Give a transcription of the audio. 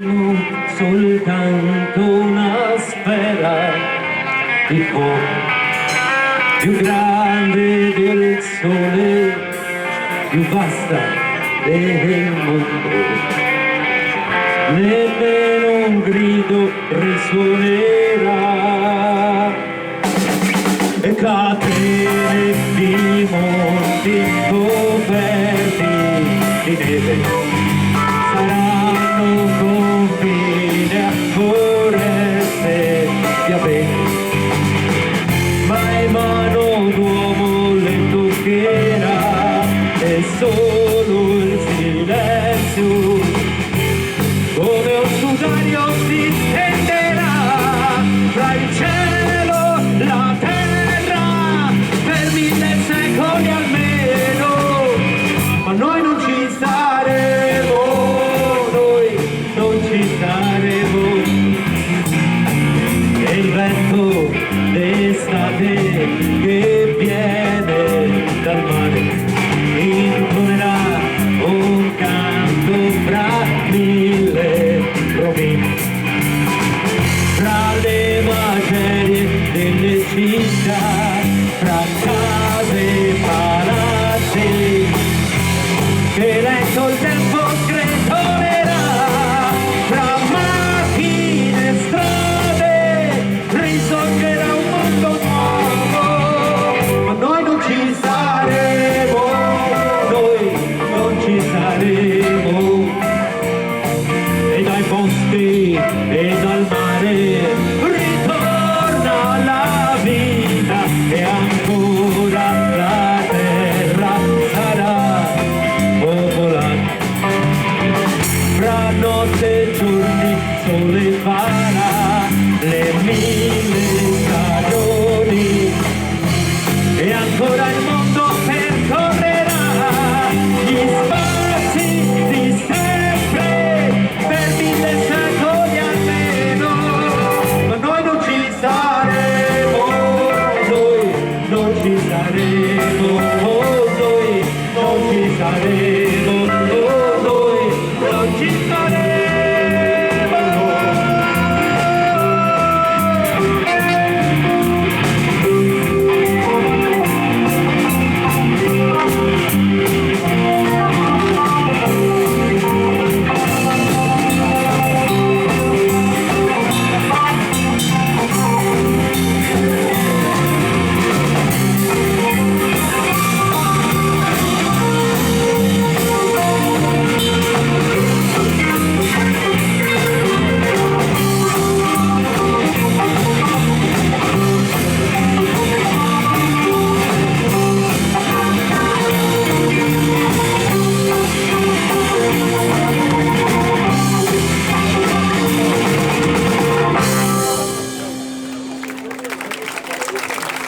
Soltanto una sfera di fuoco più grande del sole, più vasta del mondo. Nemmeno un grido risuonerà, e catene di monti coperti di neve saranno confine a foreste di abeti, ma in mano d'uomo le toccherà è solo il silenzio, come un sudario si stenderà tra il cielo e la terra per 1000 secoli almeno, ma noi non ci saremo, non ci saremo, e il vento d'estate che viene dal mare intonerà un canto fra 1000 rovine, fra le macerie delle città, fra case e palazzi, che lento il tempo scretolerà, fra macchine e strade risorgerà un mondo nuovo, ma noi non ci saremo, noi non ci saremo, e dai boschi e dal mare ritorna la vita, e ancora la terra sarà popolata, fra notte e giorni, sole e